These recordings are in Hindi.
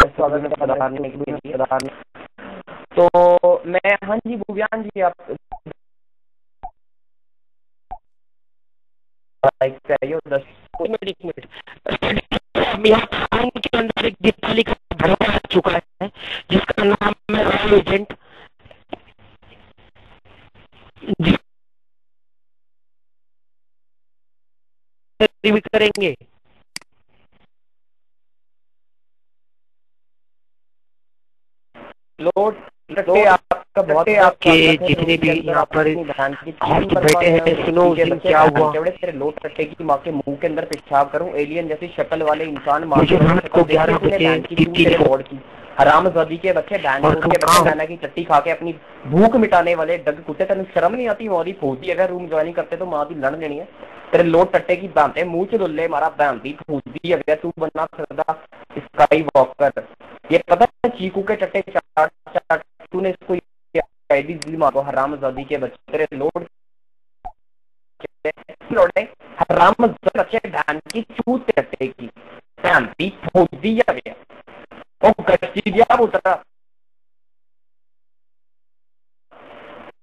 स्वागत है। तो मैं, हाँ जी भुवियान जी, आप दस मिनट के अंदर एक दीपावली का भरवा आ चुका है जिसका नाम है रॉयल एजेंट। भी करेंगे। लोड आपका बहुत आपके जितने भी यहाँ पर हॉस्ट बैठे हैं, सुनो उस दिन क्या हुआ। तेरे लोट रट्टे की माँ के मुंह के अंदर पेशाब करूं, एलियन जैसी शक्ल वाले इंसान मुझे रात को 11 बजे की हरामजादी के बच्चे बैंड की चट्टी खा के अपनी भूख मिटाने वाले डग कुत्ते, तेन शर्म नहीं आती? मोदी फौजी अगर रूम ज्वाइनिंग करते तो माँ की लड़ लेनी है। तेरे लोट टट्टे की बांधे मुंह च लुल्ले मारा बैंती फौजी अगर तू बनना सकता स्काई वॉकर। ये पता है चीकू के टट्टे चाट चाट तूने इसको हरामजादी के बच्चे, तेरे लोड हरामजादी ध्यान की चूत टट्टे की बैंती फौजी अगर ओ गश्ती दिया उतरा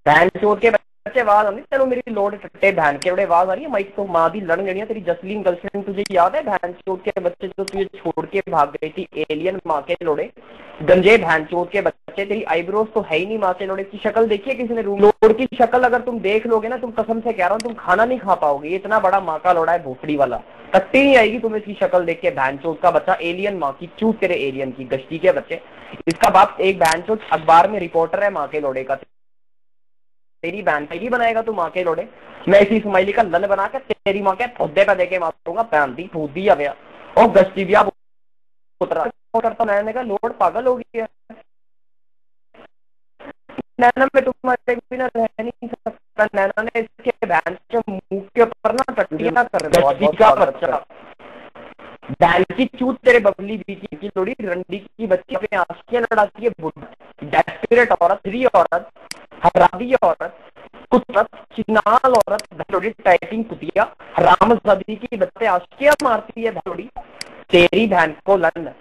बहन चोर के बच्चे आवाज आती। चलो मेरी लोड टट्टे बहन के बड़े आवाज आ रही है माइक तो माँ भी लड़ गई है। तेरी जसलीन गर्लफ्रेंड तुझे याद है? बहन चोर के बच्चे जो तुझे छोड़ के भाग गई थी, एलियन माँ के लोड़े गंजे बहन चोर के बच्चे। तेरी आईब्रोज तो है ही नहीं माँ के लोड़े की शक्ल देखी है किसी ने? रूम लोड की शक्ल अगर तुम देख लोगे ना, तुम कसम से कह रहा हूँ तुम खाना नहीं खा पाओगे। इतना बड़ा माँ का लोड़ा है भोसड़ी वाला, टट्टी नहीं आएगी तुम्हें इसकी शक्ल देख के। बहन चोर का बच्चा, एलियन माँ की चूत तेरे एलियन की गश्ती के बच्चे। इसका बाप एक बहन चोर अखबार में रिपोर्टर है माँ के लोड़े का। तेरी बहन ही बनाएगा तू माँ के लोड़े। मैं इसी स्माइली का लन बना के तेरी माँ के पौधे पे देके मारूंगा बैंती फूदी आया और गश्ती भी करता। मैंने कहा लोड पागल हो गई है, नैना में तुम्हारे बिना रह नहीं सकता। नैना ने इसके बहन के मुंह के ऊपर ना टट्टियां कर बच्चा बैल की चूत तेरे बबली बीची की थोड़ी रंडी की बच्ची अपने आंखें लड़ाती है। डेस्परेट औरत, फ्री औरत, हरादी औरत, कुत्त चिनाल औरत, थोड़ी टाइपिंग कुतिया हरामजादी की बच्चे आशियां मारती है थोड़ी। तेरी बहन को लन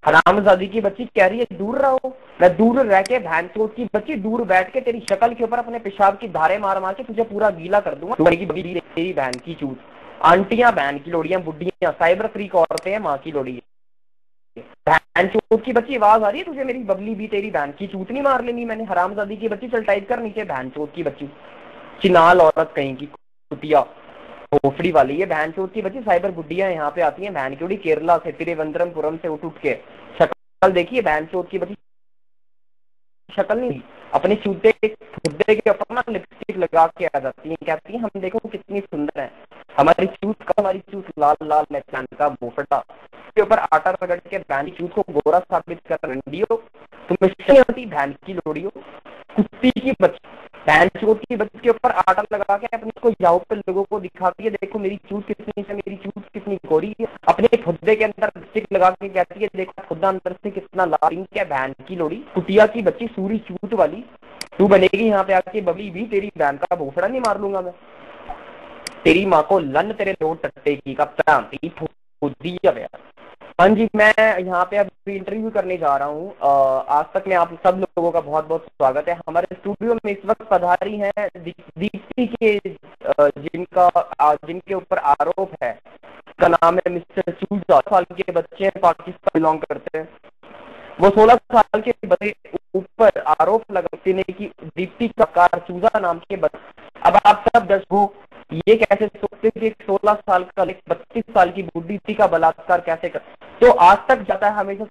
हरामजादी की बच्ची कह रही है दूर रहो। मैं दूर रह के बहन चोट की बच्ची दूर बैठ के तेरी शक्ल के ऊपर अपने पेशाब की धारे मार मार के तुझे पूरा गीला कर दूंगा। तेरी बहन की चूत आंटियां बहन की लोड़ियां, बुढ़ियां साइबर फ्रीक औरतें हैं माँ की लोड़ी। बहन चूत की बच्ची आवाज आ रही है तुझे? मेरी बबली भी तेरी बहन की चूत नहीं मार लेनी मैंने? हरामजादी की बच्ची चल टाइप कर नीचे बहन चोत की बच्ची चिनाल औरत कहीं की कुतिया भोसड़ी वाली। ये बहन चोत की बच्ची साइबर बुढ़ियां यहाँ पे आती हैं बहन की केरला से, तिरुवनंतपुरम से उठ के। शक्ल देखिए बहन चोत की बच्ची, शक्ल नहीं अपने चूते मुद्दे के ऊपर ना लिपस्टिक लगा के आ जाती है, कहती है हम देखो कितनी सुंदर है हमारी चूत का, हमारी चूत लाल लाल मैचान का बोफटा के ऊपर आटा रगड़ के बहन की चूत को गोरा साबित कर रंडियो। तुम्हें आती बहन की लोड़ियो कुत्ती की बच्ची बहन चूत की बच्ची के ऊपर आटा लगा के अपने को जाओ पे लोगों को दिखाती है देखो मेरी चूत कितनी है, मेरी चूत कितनी गोरी है। अपने खुदे के अंदर लिपस्टिक लगा के कहती है देखो खुदा अंदर से कितना लाल है। बहन की लोड़ी कुतिया की बच्ची सूरी चूत वाली, तू बनेगी यहाँ पे आके बबली भी तेरी बहन का भोसड़ा नहीं मार लूंगा मैं। तेरी माँ को लन तेरे दो टट्टे की का प्रांति फूदी गया। हाँ जी, मैं यहाँ पे अभी इंटरव्यू करने जा रहा हूँ। आज तक में आप सब लोगों का बहुत बहुत स्वागत है। हमारे स्टूडियो में इस वक्त पधारी हैं दीप्ति के जिनके ऊपर आरोप है। उसका नाम है मिस्टर चूजा। साल के बच्चे पाकिस्तान बिलोंग करते हैं। वो 16 साल के बच्चे ऊपर आरोप लगाते हैं कि दीप्ति का कार चूजा नाम के बच्चे। अब आप सब दर्शक ये कैसे सोचते कि 16 साल का 32 साल की बुढ़ी का बलात्कार कैसे कर। तो आज तक जाता है हमेशा,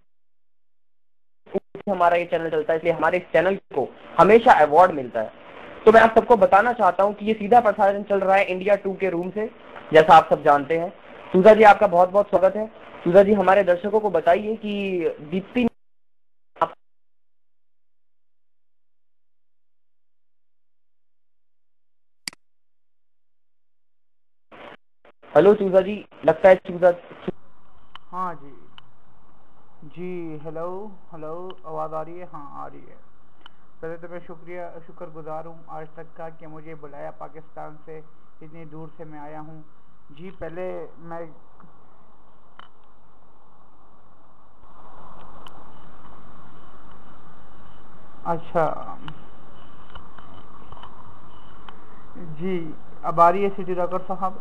हमारा ये चैनल चलता है इसलिए हमारे इस चैनल को हमेशा अवार्ड मिलता है। तो मैं आप सबको बताना चाहता हूं कि ये सीधा प्रसारण चल रहा है इंडिया 2 के रूम से, जैसा आप सब जानते हैं। सूजा जी आपका बहुत बहुत स्वागत है। सूजा जी हमारे दर्शकों को बताइए कि दीप्ति हेलो चूजा जी, लगता है चूजा। हाँ जी जी, हेलो हेलो, आवाज़ आ रही है? हाँ आ रही है। पहले तो मैं शुक्रगुजार हूँ आज तक का कि मुझे बुलाया पाकिस्तान से, इतनी दूर से मैं आया हूँ जी। पहले मैं अच्छा जी, अब आ रही है सिटी रॉकर साहब?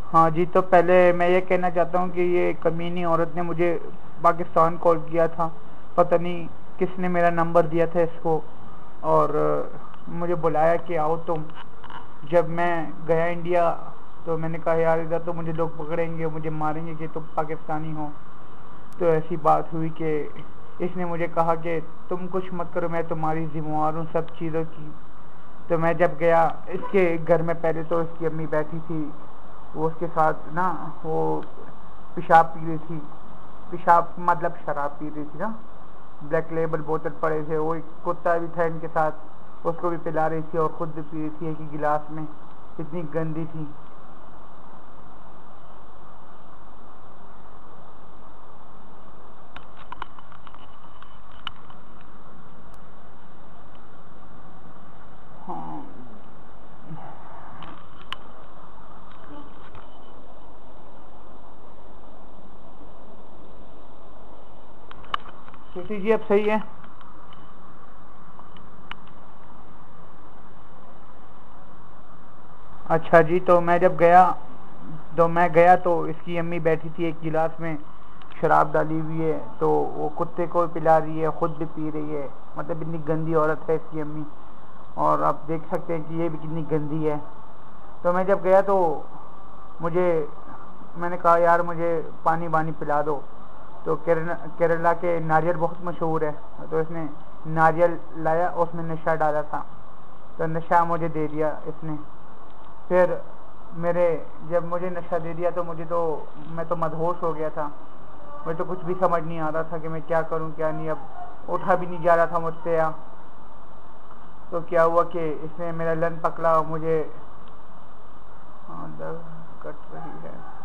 हाँ जी, तो पहले मैं ये कहना चाहता हूँ कि ये कमीनी औरत ने मुझे पाकिस्तान कॉल किया था, पता नहीं किसने मेरा नंबर दिया था इसको, और मुझे बुलाया कि आओ तुम। जब मैं गया इंडिया तो मैंने कहा यार इधर तो मुझे लोग पकड़ेंगे, मुझे मारेंगे कि तुम पाकिस्तानी हो। तो ऐसी बात हुई कि इसने मुझे कहा कि तुम कुछ मत करो, मैं तुम्हारी जिम्मेवार हूँ सब चीज़ों की। तो मैं जब गया इसके घर में, पहले तो इसकी अम्मी बैठी थी, वो उसके साथ ना वो पेशाब पी रही थी, पेशाब मतलब शराब पी रही थी ना, ब्लैक लेबल बोतल पड़े थे, वो एक कुत्ता भी था इनके साथ, उसको भी पिला रही थी और ख़ुद भी पी रही थी एक ही गिलास में, इतनी गंदी थी। हाँ जी, अब सही है। अच्छा जी, तो मैं जब गया तो इसकी अम्मी बैठी थी, एक गिलास में शराब डाली हुई है, तो वो कुत्ते को पिला रही है, खुद भी पी रही है, मतलब इतनी गंदी औरत है इसकी अम्मी, और आप देख सकते हैं कि ये भी कितनी गंदी है। तो मैं जब गया तो मैंने कहा यार मुझे पानी वानी पिला दो। तो केरला के नारियल बहुत मशहूर है, तो इसने नारियल लाया, उसमें नशा डाला था, तो नशा मुझे दे दिया इसने। फिर जब मुझे नशा दे दिया तो मैं तो मदहोश हो गया था, मुझे तो कुछ भी समझ नहीं आ रहा था कि मैं क्या करूं क्या नहीं। अब उठा भी नहीं जा रहा था मुझसे या। तो क्या हुआ कि इसने मेरा लन पकड़ा, मुझे दर्द कट रही है।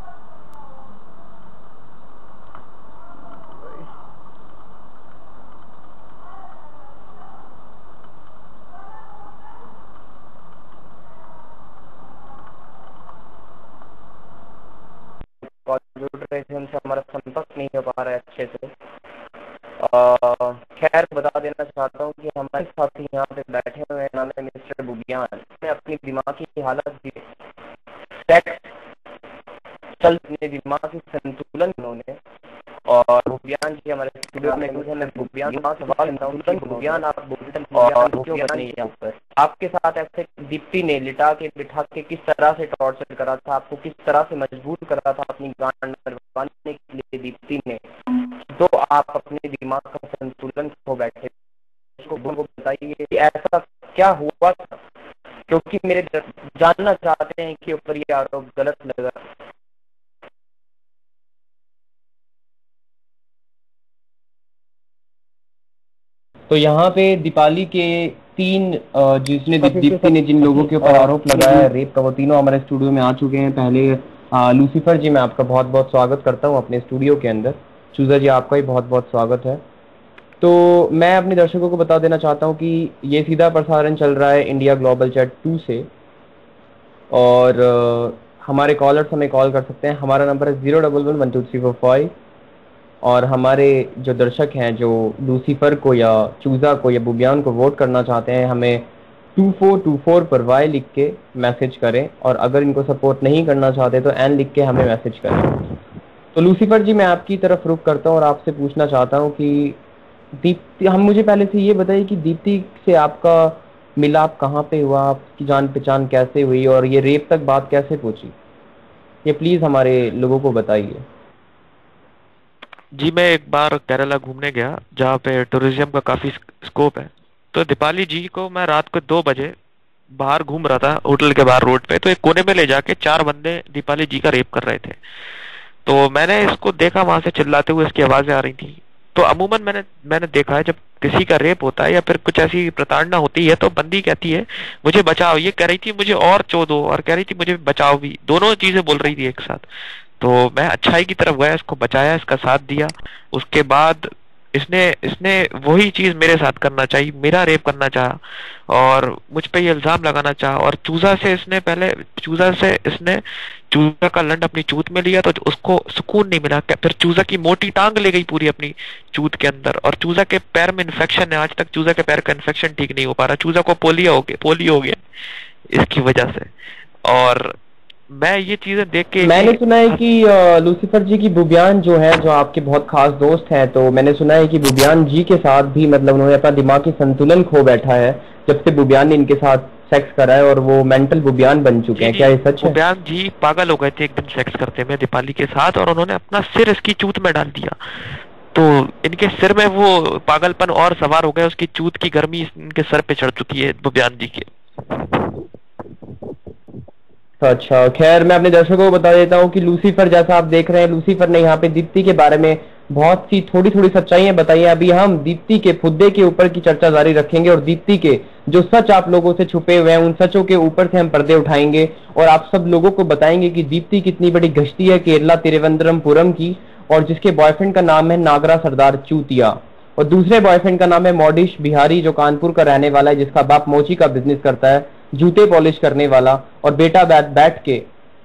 कंप्यूटर से हमारा संपर्क नहीं हो पा रहा है अच्छे से। खैर बता देना चाहता हूँ कि हमारे साथी यहाँ पे बैठे हुए हैं, नाम है मिस्टर बुबियान। मैं अपनी दिमागी हालत सेट चल दिमागी संतुलन उन्होंने, और बुबियान जी हमारे स्टूडियो में मौजूद हैं। बुबियान सवाल बुबियान आप बुबियान यहाँ पर आपके साथ ऐसे दीप्ति ने लिटा के बिठा के किस तरह से टॉर्चर करा था, आपको किस तरह से मजबूर करा था अपनी गांड मरवाने के लिए दीप्ति ने, तो आप अपने दिमाग का संतुलन खो बैठे। उसको बताइए कि ऐसा क्या हुआ था, क्योंकि मेरे जानना चाहते हैं कि ऊपर ये आरोप गलत लगा। तो यहाँ पे दीपाली के तीन जिसने दीप्ति ने जिन लोगों के ऊपर आरोप लगाया है रेप का, वो तीनों हमारे स्टूडियो में आ चुके हैं। पहले लूसीफर जी, मैं आपका बहुत बहुत स्वागत करता हूँ अपने स्टूडियो के अंदर। चूजा जी, आपका भी बहुत बहुत स्वागत है। तो मैं अपने दर्शकों को बता देना चाहता हूँ कि ये सीधा प्रसारण चल रहा है इंडिया ग्लोबल चैट 2 से, और हमारे कॉलर्स हमें कॉल कर सकते हैं। हमारा नंबर है 011123445, और हमारे जो दर्शक हैं जो लूसीफर को या चूजा को या बुबियान को वोट करना चाहते हैं, हमें 2424 पर वाई लिख के मैसेज करें, और अगर इनको सपोर्ट नहीं करना चाहते तो एन लिख के हमें मैसेज करें। तो लूसीफर जी, मैं आपकी तरफ रुख करता हूँ और आपसे पूछना चाहता हूँ कि दीप्ति, हम मुझे पहले से ये बताइए कि दीप्ति से आपका मिलाप कहाँ पे हुआ, आपकी जान पहचान कैसे हुई, और ये रेप तक बात कैसे पहुंची, ये प्लीज हमारे लोगों को बताइए। जी, मैं एक बार केरला घूमने गया जहाँ पे टूरिज्म का काफी स्कोप है। तो दीपाली जी को मैं रात को 2 बजे बाहर घूम रहा था होटल के बाहर रोड पे, तो एक कोने में ले जाके 4 बंदे दीपाली जी का रेप कर रहे थे। तो मैंने इसको देखा, वहां से चिल्लाते हुए इसकी आवाजें आ रही थी। तो अमूमन मैंने देखा है जब किसी का रेप होता है या फिर कुछ ऐसी प्रताड़ना होती है तो बंदी कहती है मुझे बचाओ, ये कह रही थी मुझे और चो दो, और कह रही थी मुझे बचाओ भी, दोनों चीजें बोल रही थी एक साथ। तो मैं अच्छाई की तरफ गया, इसको बचाया, इसका साथ दिया। उसके बाद इसने इसने वही चीज मेरे साथ करना चाहिए, मेरा रेप करना चाहा और मुझ पे ये इल्जाम लगाना चाहा। और चूजा से इसने चूजा का लंड अपनी चूत में लिया तो उसको सुकून नहीं मिला, फिर चूजा की मोटी टांग ले गई पूरी अपनी चूत के अंदर, और चूजा के पैर में इन्फेक्शन है, आज तक चूजा के पैर का इन्फेक्शन ठीक नहीं हो पा रहा, चूजा को पोलियो हो गया इसकी वजह से। और मैं ये चीजें देख के, मैंने सुना है कि लूसीफर जी की बुबियान जो है, जो आपके बहुत खास दोस्त हैं, तो मैंने सुना है कि बुबियान जी के साथ भी मतलब उन्होंने अपना दिमागी संतुलन खो बैठा है जब से बुबियान ने इनके साथ सेक्स करा है, और वो मेंटल बुबियान बन चुके हैं। क्या ये सच है? बुबियान जी पागल हो गए थे एक दिन सेक्स करते में दीपाली के साथ, और उन्होंने अपना सिर इसकी चूत में डाल दिया, तो इनके सिर में वो पागलपन और सवार हो गया, उसकी चूत की गर्मी इनके सर पे चढ़ चुकी है बुबियान जी के। अच्छा, खैर मैं अपने दर्शकों को बता देता हूँ कि लूसीफर, जैसा आप देख रहे हैं, लूसीफर ने यहाँ पे दीप्ति के बारे में बहुत सी थोड़ी थोड़ी सच्चाइयां बताई हैं। अभी हम दीप्ति के फुद्दे के ऊपर की चर्चा जारी रखेंगे, और दीप्ति के जो सच आप लोगों से छुपे हुए हैं, उन सचों के ऊपर से हम पर्दे उठाएंगे, और आप सब लोगों को बताएंगे कि दीप्ति कितनी बड़ी गश्ती है केरला तिरुवनंतपुरम की, और जिसके बॉयफ्रेंड का नाम है नागरा सरदार चूतिया, और दूसरे बॉयफ्रेंड का नाम है मॉडिश बिहारी, जो कानपुर का रहने वाला है, जिसका बाप मोची का बिजनेस करता है, जूते पॉलिश करने वाला, और बेटा बैठ के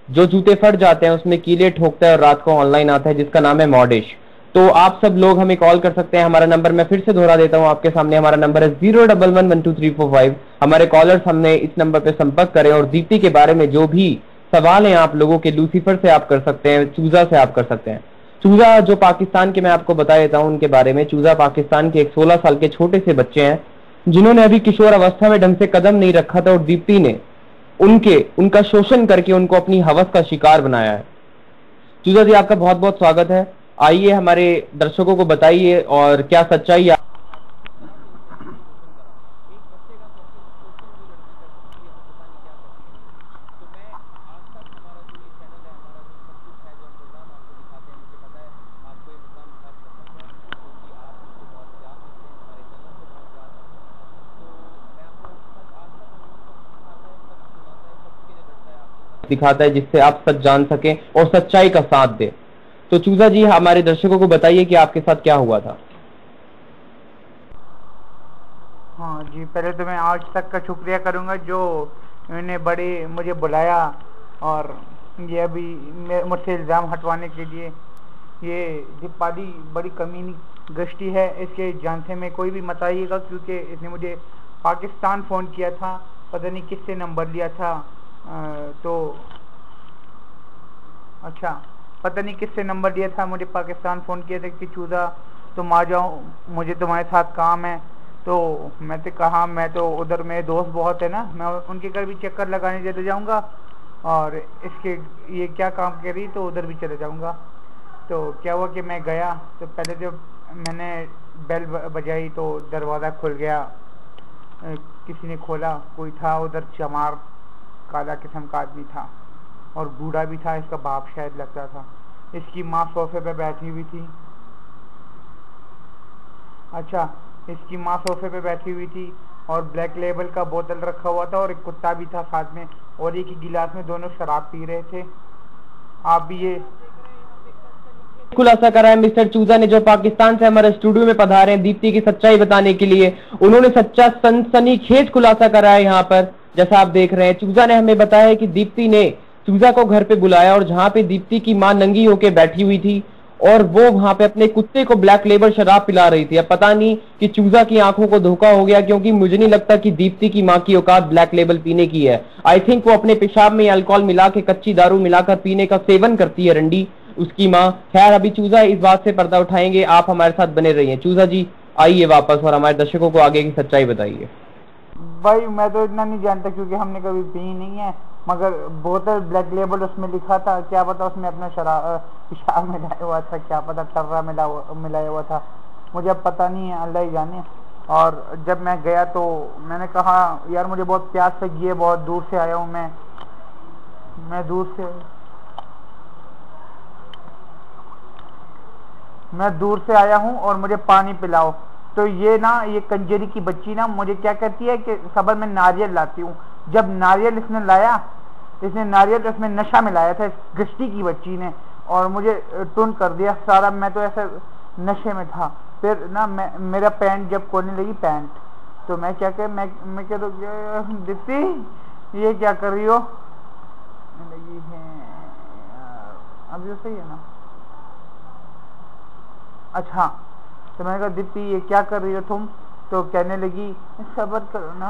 जो जूते फट जाते हैं उसमें कीले ठोकता है और रात को ऑनलाइन आता है, जिसका नाम है मॉडिश। तो आप सब लोग हमें कॉल कर सकते हैं। हमारा नंबर मैं फिर से दोहरा देता हूं आपके सामने, हमारा नंबर है 011122345। हमारे कॉलर्स हमने इस नंबर पे संपर्क करें, और दीप्ति के बारे में जो भी सवाल हैं आप लोगों के, लूसीफर से आप कर सकते हैं, चूजा से आप कर सकते हैं। चूजा जो पाकिस्तान के, मैं आपको बता देता हूं उनके बारे में, चूजा पाकिस्तान के एक 16 साल के छोटे से बच्चे हैं जिन्होंने अभी किशोर अवस्था में ढंग से कदम नहीं रखा था, और दीप्ति ने उनका शोषण करके उनको अपनी हवस का शिकार बनाया है। चूजा जी, आपका बहुत बहुत स्वागत है। आइए हमारे दर्शकों को बताइए और क्या सच्चाई दिखाता है, जिससे आप सच जान सकें और सच्चाई का साथ दें। तो चूजा जी, हमारे दर्शकों को बताइए कि आपके साथ क्या हुआ था। हाँ जी, पहले तो मैं आज तक का शुक्रिया करूंगा जो इन्होंने बड़े मुझे बुलाया, और ये अभी मुझसे इल्ज़ाम हटवाने के लिए। ये दीपाली बड़ी कमीनी गश्ती है, इसके जानते में कोई भी मत आइएगा, क्योंकि इसने मुझे पाकिस्तान फ़ोन किया था, पता नहीं किससे नंबर लिया था, तो अच्छा पता नहीं किससे नंबर लिया था, मुझे पाकिस्तान फ़ोन किया था कि चूजा तुम आ जाओ, मुझे तुम्हारे साथ काम है। तो मैं तो कहा, मैं तो उधर मेरे दोस्त बहुत है ना, मैं उनके घर भी चक्कर लगाने चले जाऊंगा, और इसके ये क्या काम कर रही तो उधर भी चले जाऊंगा। तो क्या हुआ कि मैं गया, तो पहले जब मैंने बेल बजाई तो दरवाज़ा खुल गया, किसी ने खोला, कोई था उधर चमार, काला किस्म का आदमी था, और बूढ़ा भी था, इसका बाप शायद लगता था। इसकी माँ सोफे पे बैठी हुई थी। अच्छा, इसकी माँ सोफे पे बैठी हुई थी, और ब्लैक लेबल का बोतल रखा हुआ था, और एक कुत्ता भी था साथ में, और एक ही गिलास में दोनों शराब पी रहे थे। आप भी ये खुलासा करा है मिस्टर चूजा ने, जो पाकिस्तान से हमारे स्टूडियो में पधारे हैं दीप्ति की सच्चाई बताने के लिए। उन्होंने सच्चा सनसनीखेज खुलासा करा है यहाँ पर, जैसा आप देख रहे हैं। चूजा ने हमें बताया कि दीप्ति ने चूजा को घर पे बुलाया, और जहाँ पे दीप्ति की मां नंगी होके बैठी हुई थी, और वो वहां पे अपने कुत्ते को ब्लैक लेबल शराब पिला रही थी। अब पता नहीं कि चूजा की आंखों को धोखा हो गया, क्योंकि मुझे नहीं लगता कि दीप्ति की मां की औकात ब्लैक लेबल पीने की है। आई थिंक वो अपने पेशाब में अल्कोहल मिला के, कच्ची दारू मिलाकर पीने का सेवन करती है रंडी, उसकी माँ। खैर, अभी चूजा इस बात से पर्दा उठाएंगे, आप हमारे साथ बने रहिए। चूजा जी आइए वापस, और हमारे दर्शकों को आगे की सच्चाई बताइए। भाई मैं तो इतना नहीं जानता, क्योंकि हमने कभी पी नहीं है, मगर बोतल ब्लैक लेबल उसमें लिखा था, क्या पता उसमें अपना पेशाब मिलाया हुआ था, क्या पता टर्रा मिलाया हुआ था, मुझे अब पता नहीं है, अल्लाह ही जाने। और जब मैं गया तो मैंने कहा यार मुझे बहुत प्यास लगी है, बहुत दूर से आया हूँ मैं दूर से आया हूँ और मुझे पानी पिलाओ। तो ये कंजरी की बच्ची ना मुझे क्या कहती है कि सबर में नारियल लाती हूँ। जब नारियल इसने लाया, इसने नारियल तो इसमें नशा मिलाया था, इस गश्ती की बच्ची ने, और मुझे टुन कर दिया सारा। मैं तो ऐसे नशे में था। फिर ना मेरा पैंट जब खोलने लगी पैंट, तो मैं क्या कह मैं क्या तो दीप्ति ये क्या कर रही हो लगी है। अभी तो सही है ना। अच्छा, तो मैंने कहा दीप्ति ये क्या कर रही हो तुम? तो कहने लगी सब्र करो ना।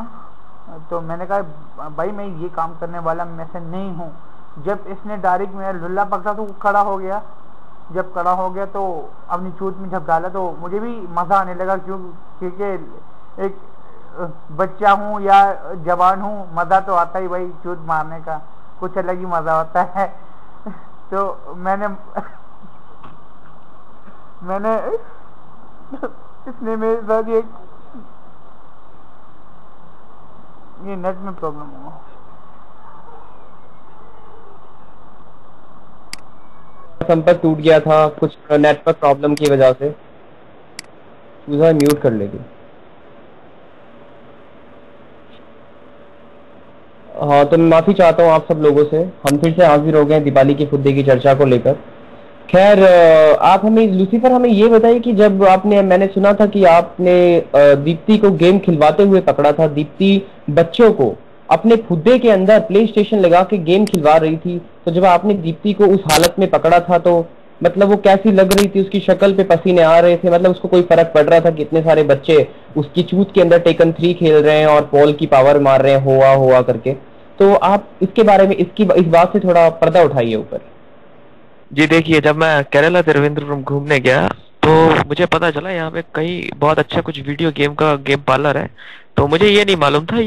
तो मैंने कहा भाई मैं ये काम करने वाला मैं से नहीं हूँ। जब इसने डायरेक्ट मेरा लुल्ला पकड़ा तो वो खड़ा हो गया। जब खड़ा हो गया तो अपनी चूत में जब डाला तो मुझे भी मज़ा आने लगा, क्योंकि एक बच्चा हूँ या जवान हूँ, मज़ा तो आता ही भाई चूत मारने का, कुछ अलग ही मज़ा होता है। तो मैंने इसने मेरे साथ ये नेट में प्रॉब्लम हुआ। संपर्क टूट गया था कुछ नेटवर्क प्रॉब्लम की वजह से। चूजा म्यूट कर लेगी। हाँ, तो मैं माफी चाहता हूँ आप सब लोगों से। हम फिर से हाजिर हो गए दीपाली के फुद्दे की चर्चा को लेकर। खैर, आप हमें लूसीफर हमें ये बताइए कि जब मैंने सुना था कि आपने दीप्ति को गेम खिलवाते हुए पकड़ा था। दीप्ति बच्चों को अपने फुद्दे के अंदर प्ले स्टेशन लगा के गेम खिलवा रही थी। तो जब आपने दीप्ति को उस हालत में पकड़ा था तो मतलब वो कैसी लग रही थी? उसकी शक्ल पे पसीने आ रहे थे? मतलब उसको कोई फर्क पड़ रहा था कि इतने सारे बच्चे उसकी चूत के अंदर टेकन 3 खेल रहे हैं और पॉल की पावर मार रहे हैं हुआ हुआ करके? तो आप इसके बारे में इस बात से थोड़ा पर्दा उठाइए ऊपर। जी देखिए, जब मैं केरला त्रिवेंद्रपुरम घूमने गया तो मुझे पता चला यहाँ पे कहीं बहुत अच्छा कुछ वीडियो गेम का गेम पार्लर है। तो मुझे ये नहीं मालूम था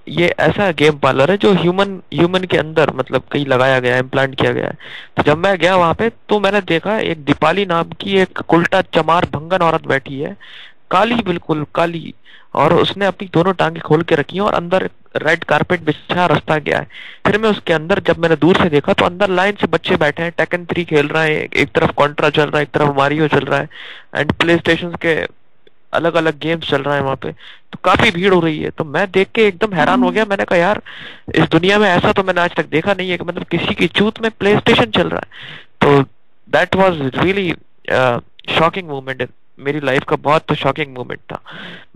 ये ऐसा गेम पार्लर है जो ह्यूमन के अंदर मतलब कहीं लगाया गया है, इम्प्लांट किया गया है। तो जब मैं गया वहां पे तो मैंने देखा एक दीपाली नाम की एक कुल्टा चमार भंगन औरत बैठी है, काली, बिल्कुल काली, और उसने अपनी दोनों टांगे खोल के रखी हैं और अंदर रेड कारपेट बिछा रास्ता गया है। फिर मैं उसके अंदर जब मैंने दूर से देखा तो अंदर लाइन से बच्चे बैठे हैं, टेकन 3 खेल रहे हैं, एक तरफ कॉन्ट्रा चल रहा है, एक तरफ मारियो चल रहा है, एंड प्ले स्टेशन के अलग अलग गेम्स चल रहा है वहां पे। तो काफी भीड़ हो रही है। तो मैं देख के एकदम हैरान हो गया। मैंने कहा यार, इस दुनिया में ऐसा तो मैंने आज तक देखा नहीं है कि मतलब किसी की चूत में प्ले स्टेशन चल रहा है। तो that was really shocking moment मेरी लाइफ का, बहुत शॉकिंग मोमेंट था।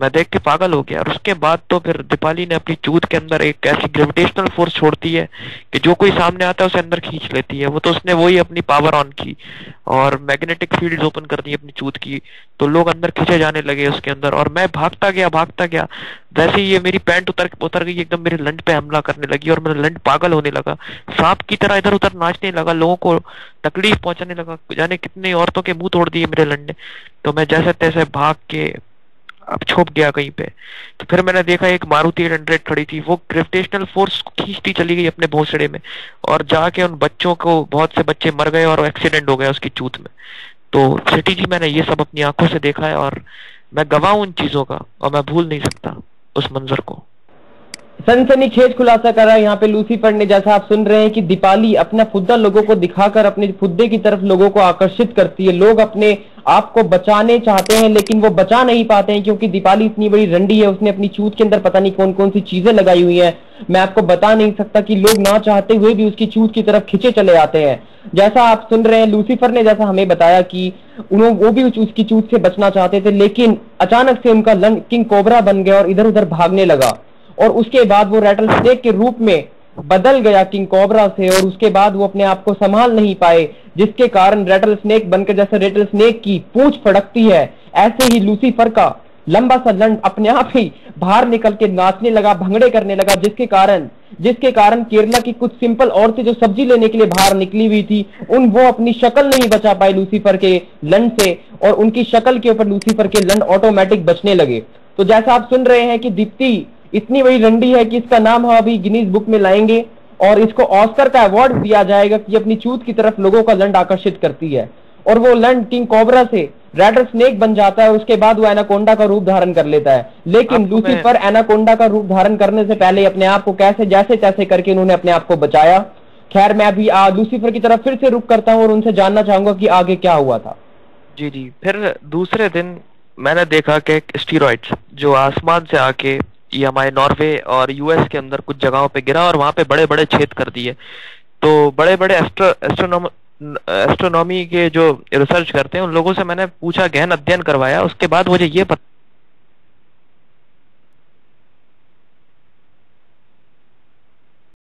मैं देख के पागल हो गया। और उसके बाद तो फिर दीपाली ने अपनी चूत के अंदर एक ऐसी ग्रेविटेशनल फोर्स छोड़ती है कि जो कोई सामने आता है उसे अंदर खींच लेती है। वो तो उसने वही अपनी पावर ऑन की और मैग्नेटिक फील्ड ओपन कर दी अपनी चूत की, तो लोग अंदर खींचे जाने लगे उसके अंदर। और मैं भागता गया। जैसे ही ये मेरी पैंट उतर गई, एकदम मेरे लंड पे हमला करने लगी और मेरा लंड पागल होने लगा, सांप की तरह इधर उधर नाचने लगा, लोगों को तकलीफ पहुंचाने लगा। जाने कितने औरतों के मुंह तोड़ दिए मेरे लंड ने। तो मैं जैसे तैसे भाग के अब छुप गया कहीं पे। तो फिर मैंने देखा एक मारुति 800 खड़ी थी, वो ग्रेविटेशनल फोर्स खींचती चली गई अपने भोंसड़े में और जाके उन बच्चों को, बहुत से बच्चे मर गए और एक्सीडेंट हो गया उसकी चूत में। तो सिटी जी, मैंने ये सब अपनी आंखों से देखा है और मैं गवाह हूं उन चीजों का और मैं भूल नहीं सकता उस मंजर को। सनसनीखेज खुलासा करा यहाँ पे लूसीफर ने। जैसा आप सुन रहे हैं कि दीपाली अपना फुद्दा लोगों को दिखाकर अपने फुद्दे की तरफ लोगों को आकर्षित करती है। लोग अपने आप को बचाने चाहते हैं लेकिन वो बचा नहीं पाते हैं क्योंकि दीपाली इतनी बड़ी रंडी है। उसने अपनी चूत के अंदर पता नहीं कौन कौन सी चीजें लगाई हुई हैं, मैं आपको बता नहीं सकता, कि लोग ना चाहते हुए भी उसकी चूत की तरफ खींचे चले आते हैं। जैसा आप सुन रहे हैं, लूसीफर ने जैसा हमें बताया कि वो भी उसकी चूत से बचना चाहते थे, लेकिन अचानक से उनका लन किंग कोबरा बन गया और इधर उधर भागने लगा। और उसके बाद वो रैटल स्नेक के रूप में बदल गया किंग कोबरा से, और उसके बाद वो अपने आप को संभाल नहीं पाए, जिसके कारण रैटल स्नेक बनकर, जैसे रैटल स्नेक की पूंछ फड़कती है, ऐसे ही लूसीफर का लंबा सा लंड अपने आप ही बाहर निकल के नाचने लगा, भंगड़े करने लगा, जिसके कारण केरला की कुछ सिंपल औरतें जो सब्जी लेने के लिए बाहर निकली हुई थी, वो अपनी शक्ल नहीं बचा पाई लूसीफर के लंड से, और उनकी शक्ल के ऊपर लूसीफर के लंड ऑटोमेटिक बचने लगे। तो जैसा आप सुन रहे हैं कि दीप्ति इतनी बड़ी रंडी है कि इसका नाम हम अभी गिनीज बुक में लाएंगे और इसको ऑस्कर का अवार्ड दिया जाएगा कि अपनी चूत की तरफ लोगों का लंड आकर्षित करती है। और वो लंड किंग कोबरा से रैटल स्नेक बन जाता है, उसके बाद वो एनाकोंडा का रूप धारण कर लेता है। लेकिन लूसीफर एनाकोंडा का रूप धारण करने से पहले अपने आप को कैसे जैसे तैसे करके उन्होंने अपने आप को बचाया। खैर, मैं अभी लूसीफर की तरफ फिर से रुक करता हूँ और उनसे जानना चाहूंगा कि आगे क्या हुआ था। जी जी, फिर दूसरे दिन मैंने देखा कि स्टीरॉइड्स जो आसमान से आके ये हमारे नॉर्वे और यूएस के अंदर कुछ जगहों पे गिरा और वहां पे बड़े बड़े छेद कर दिए। तो बड़े बड़े एस्ट्रोनॉमी के जो रिसर्च करते हैं उन लोगों से मैंने पूछा, गहन अध्ययन करवाया। उसके बाद मुझे ये